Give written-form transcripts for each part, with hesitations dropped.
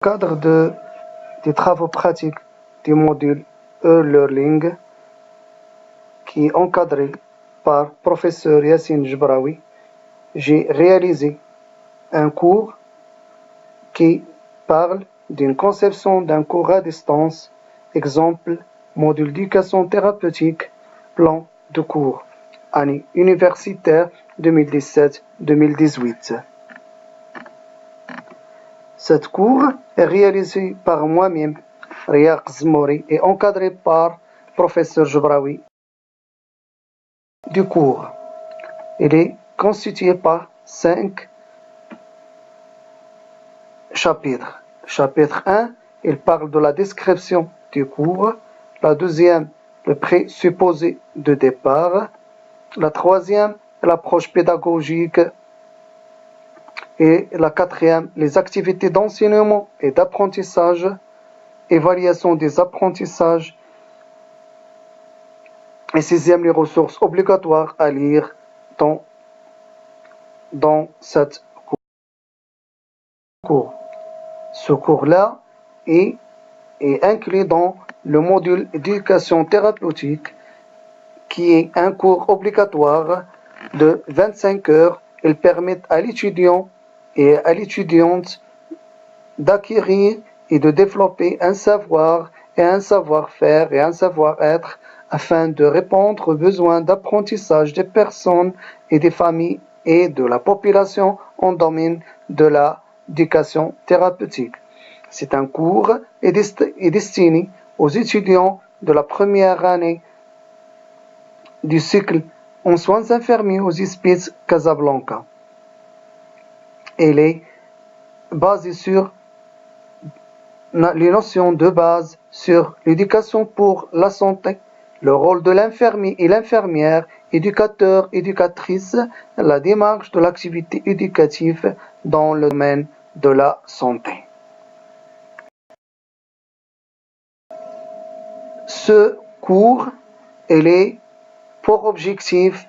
cadre des travaux pratiques du module e-learning qui est encadré par professeur Yassine Jbraoui, j'ai réalisé un cours qui parle d'une conception d'un cours à distance, exemple, module d'éducation thérapeutique, plan de cours, année universitaire 2017-2018. Cet cours est réalisé par moi-même, Riaq Zmouri, et encadré par professeur Jbraoui. Du cours, il est constitué par 5 chapitres. Chapitre 1, il parle de la description du cours. La deuxième, le présupposé de départ. La troisième, l'approche pédagogique. Et la quatrième, les activités d'enseignement et d'apprentissage. Évaluation des apprentissages. Et sixième, les ressources obligatoires à lire dans cette cours. Ce cours-là est inclus dans le module éducation thérapeutique qui est un cours obligatoire de 25 heures. Il permet à l'étudiant et à l'étudiante d'acquérir et de développer un savoir et un savoir-faire et un savoir-être afin de répondre aux besoins d'apprentissage des personnes et des familles et de la population en domaine de l'éducation thérapeutique. C'est un cours est destiné aux étudiants de la première année du cycle en soins infirmiers aux Hospices Casablanca. Il est basé sur les notions de base sur l'éducation pour la santé, le rôle de l'infirmier et l'infirmière, éducateur, éducatrice, la démarche de l'activité éducative dans le domaine de la santé. Ce cours, il est pour objectif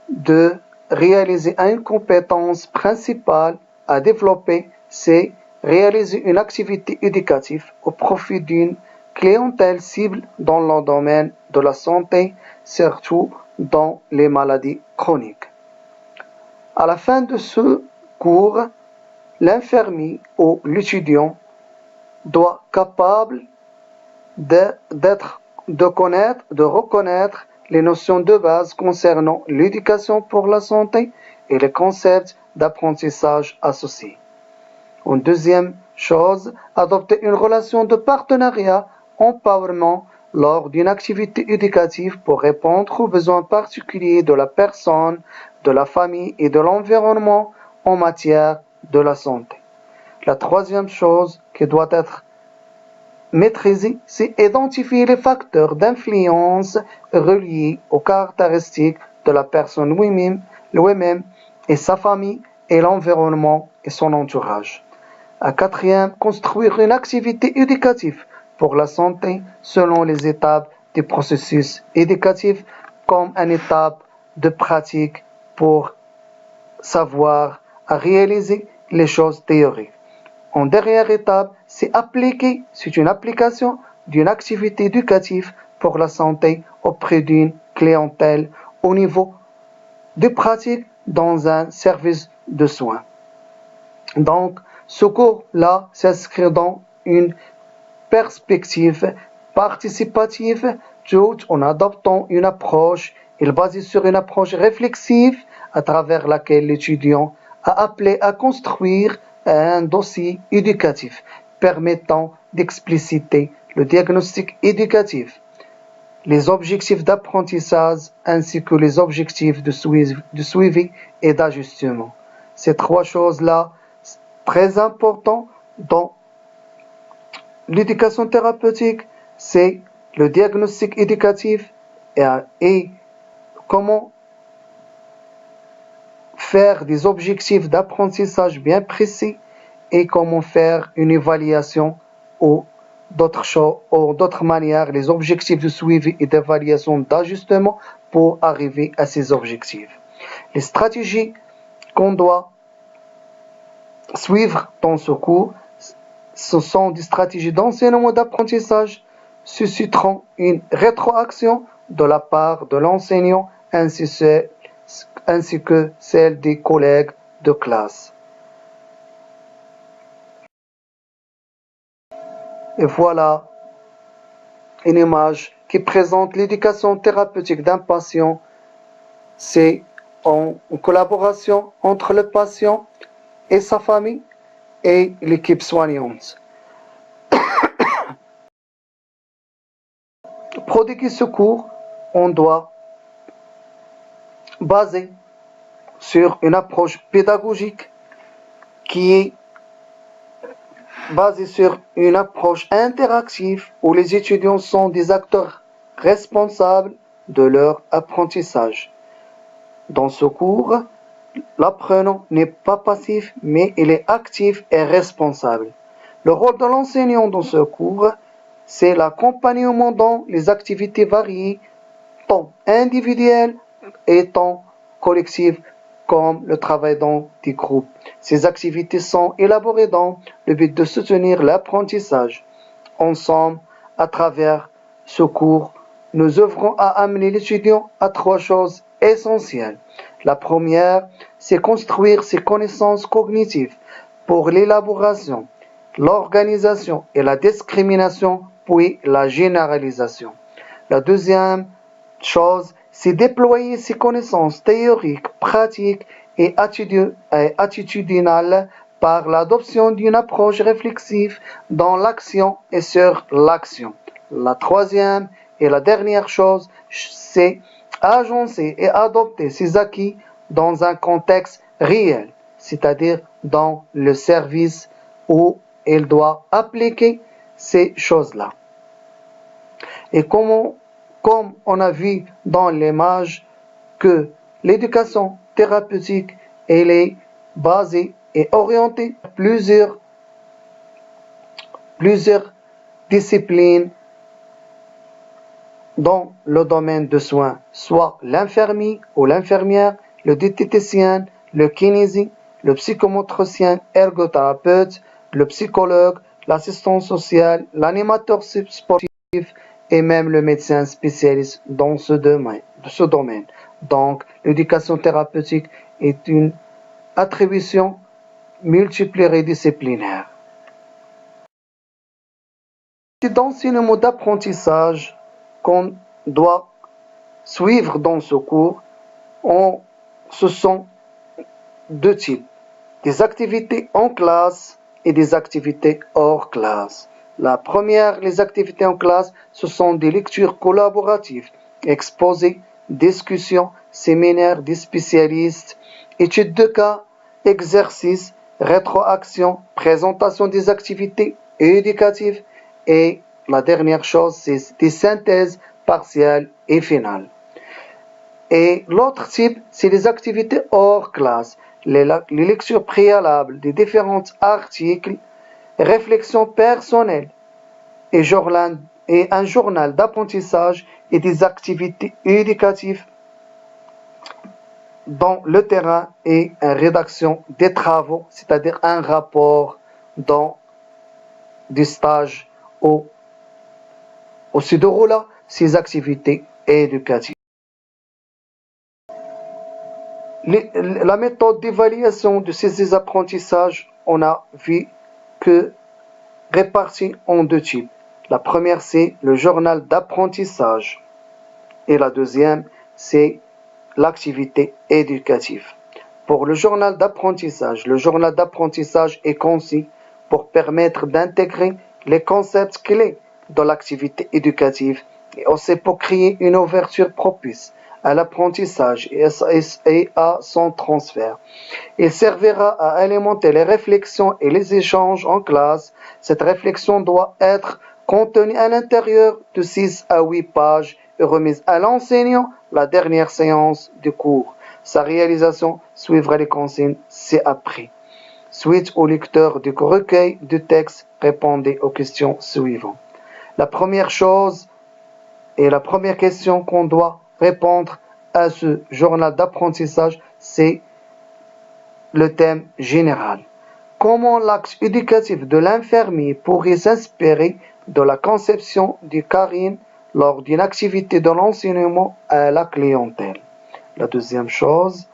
de réaliser une compétence principale à développer, c'est réaliser une activité éducative au profit d'une clientèle cible dans le domaine de la santé, surtout dans les maladies chroniques. À la fin de ce cours, l'infirmier ou l'étudiant doit être capable de reconnaître les notions de base concernant l'éducation pour la santé et les concepts d'apprentissage associés. Une deuxième chose, adopter une relation de partenariat empowerment lors d'une activité éducative pour répondre aux besoins particuliers de la personne, de la famille et de l'environnement en matière de la santé. La troisième chose qui doit être maîtriser, c'est identifier les facteurs d'influence reliés aux caractéristiques de la personne lui-même et sa famille et l'environnement et son entourage. La quatrième, construire une activité éducative pour la santé selon les étapes du processus éducatif comme une étape de pratique pour savoir à réaliser les choses théoriques. En dernière étape, c'est une application d'une activité éducative pour la santé auprès d'une clientèle au niveau de pratique dans un service de soins. Donc, ce cours-là s'inscrit dans une perspective participative tout en adoptant une approche basée sur une approche réflexive à travers laquelle l'étudiant a appelé à construire un dossier éducatif permettant d'expliciter le diagnostic éducatif, les objectifs d'apprentissage ainsi que les objectifs de suivi et d'ajustement. Ces trois choses-là, très importantes dans l'éducation thérapeutique, c'est le diagnostic éducatif et comment faire des objectifs d'apprentissage bien précis et comment faire une évaluation ou d'autres manières, les objectifs de suivi et d'évaluation d'ajustement pour arriver à ces objectifs. Les stratégies qu'on doit suivre dans ce cours, ce sont des stratégies d'enseignement d'apprentissage susciteront une rétroaction de la part de l'enseignant ainsi que celle des collègues de classe. Et voilà une image qui présente l'éducation thérapeutique d'un patient. C'est en collaboration entre le patient et sa famille et l'équipe soignante. Pour prodiguer ce cours, on doit baser sur une approche pédagogique qui est basée sur une approche interactive où les étudiants sont des acteurs responsables de leur apprentissage. Dans ce cours, l'apprenant n'est pas passif, mais il est actif et responsable. Le rôle de l'enseignant dans ce cours, c'est l'accompagnement dans les activités variées, tant individuelles et tant collectives, comme le travail dans des groupes. Ces activités sont élaborées dans le but de soutenir l'apprentissage. Ensemble, à travers ce cours, nous œuvrons à amener l'étudiant à 3 choses essentielles. La première, c'est construire ses connaissances cognitives pour l'élaboration, l'organisation et la discrimination, puis la généralisation. La deuxième chose, c'est déployer ses connaissances théoriques, pratiques et attitudinales par l'adoption d'une approche réflexive dans l'action et sur l'action. La troisième et la dernière chose, c'est agencer et adopter ses acquis dans un contexte réel, c'est-à-dire dans le service où il doit appliquer ces choses-là. Et comme on a vu dans l'image que l'éducation thérapeutique, elle est basée et orientée à plusieurs disciplines dans le domaine de soins, soit l'infirmier ou l'infirmière, le diététicien, le kinésien, le psychomotricien, ergothérapeute, le psychologue, l'assistant social, l'animateur sportif et même le médecin spécialiste dans ce domaine. Donc, l'éducation thérapeutique est une attribution multidisciplinaire. C'est d'enseignement d'apprentissage qu'on doit suivre dans ce cours. Ce sont 2 types, des activités en classe et des activités hors classe. La première, les activités en classe, ce sont des lectures collaboratives, exposés, discussions, séminaires des spécialistes, études de cas, exercices, rétroaction, présentation des activités éducatives et la dernière chose, c'est des synthèses partielles et finales. Et l'autre type, c'est les activités hors classe, les lectures préalables des différents articles, réflexions personnelles et un journal d'apprentissage et des activités éducatives dans le terrain et une rédaction des travaux, c'est-à-dire un rapport dans des stages où se déroulent ces activités éducatives. La méthode d'évaluation de ces apprentissages, on a vu que répartie en 2 types. La première, c'est le journal d'apprentissage et la deuxième, c'est l'activité éducative. Pour le journal d'apprentissage est conçu pour permettre d'intégrer les concepts clés de l'activité éducative et aussi pour créer une ouverture propice à l'apprentissage et à son transfert. Il servira à alimenter les réflexions et les échanges en classe. Cette réflexion doit être contenue à l'intérieur de 6 à 8 pages et remise à l'enseignant la dernière séance du cours. Sa réalisation suivra les consignes ci-après. Suite au lecteur du recueil de texte, répondez aux questions suivantes. La première chose et la première question qu'on doit répondre à ce journal d'apprentissage, c'est le thème général. comment l'acte éducatif de l'infirmier pourrait s'inspirer de la conception du Karim lors d'une activité de l'enseignement à la clientèle. La deuxième chose,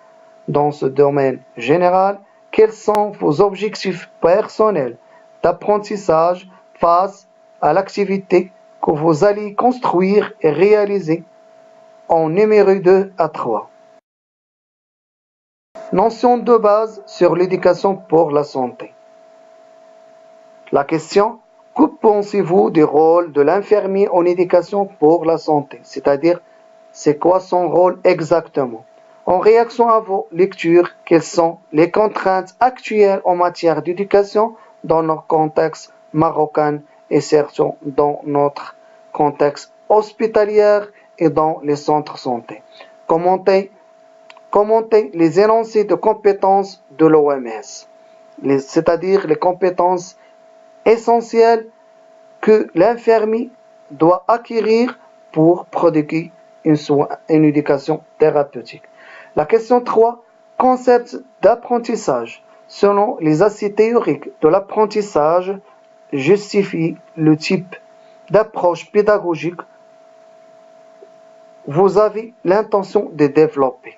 dans ce domaine général, quels sont vos objectifs personnels d'apprentissage face à l'activité que vous allez construire et réaliser en numéro 2 à 3. Notion de base sur l'éducation pour la santé. La question, que pensez-vous du rôle de l'infirmier en éducation pour la santé? C'est-à-dire, c'est quoi son rôle exactement? En réaction à vos lectures, quelles sont les contraintes actuelles en matière d'éducation dans notre contexte marocain et surtout dans notre contexte hospitalier et dans les centres de santé? Commentez les énoncés de compétences de l'OMS, c'est-à-dire les compétences essentielles que l'infirmier doit acquérir pour prodiguer une éducation thérapeutique. La question 3, concept d'apprentissage. Selon les assises théoriques de l'apprentissage, justifie le type d'approche pédagogique vous avez l'intention de développer.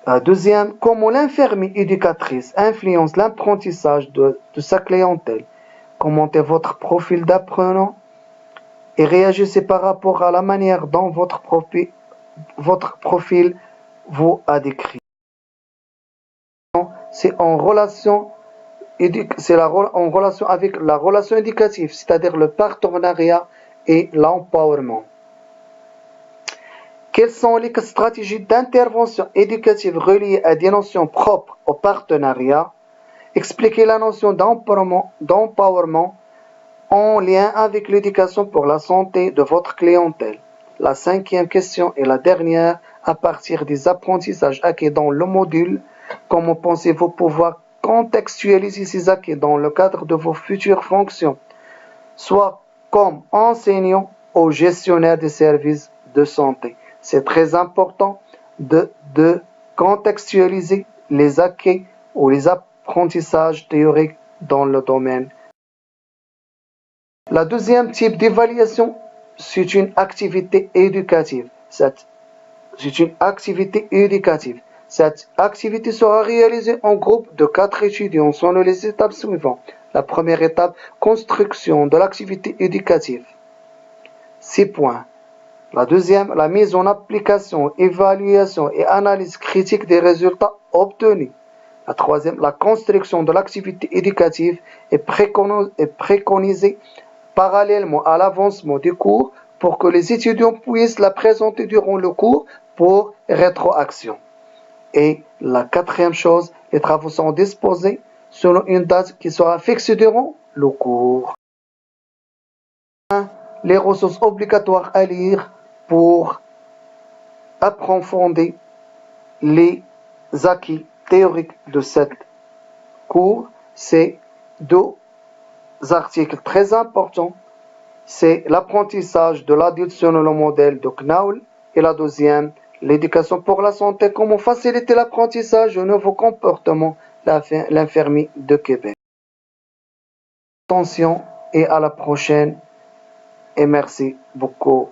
La deuxième, comment l'infirmière éducatrice influence l'apprentissage de sa clientèle. Commentez votre profil d'apprenant et réagissez par rapport à la manière dont votre profil vous a décrit. C'est en relation avec la relation éducative, c'est-à-dire le partenariat et l'empowerment. Quelles sont les stratégies d'intervention éducative reliées à des notions propres au partenariat? Expliquez la notion d'empowerment en lien avec l'éducation pour la santé de votre clientèle. La cinquième question est la dernière. À partir des apprentissages acquis dans le module, comment pensez-vous pouvoir contextualiser ces acquis dans le cadre de vos futures fonctions, soit comme enseignant ou gestionnaire des services de santé? C'est très important de contextualiser les acquis ou les apprentissages théoriques dans le domaine. La deuxième type d'évaluation, c'est une activité éducative. Cette activité sera réalisée en groupe de 4 étudiants selon les étapes suivantes. La première étape, construction de l'activité éducative. 6 points. La deuxième, la mise en application, évaluation et analyse critique des résultats obtenus. La troisième, la construction de l'activité éducative est préconisée parallèlement à l'avancement du cours pour que les étudiants puissent la présenter durant le cours pour rétroaction. Et la quatrième chose, les travaux sont disposés selon une date qui sera fixée durant le cours. Les ressources obligatoires à lire pour approfondir les acquis théoriques de cette cours, c'est deux articles très importants. C'est l'apprentissage de l'adulte selon le modèle de Knoll et la deuxième, l'éducation pour la santé, comment faciliter l'apprentissage de nouveaux comportements, l'infirmier de Québec. Attention et à la prochaine et merci beaucoup.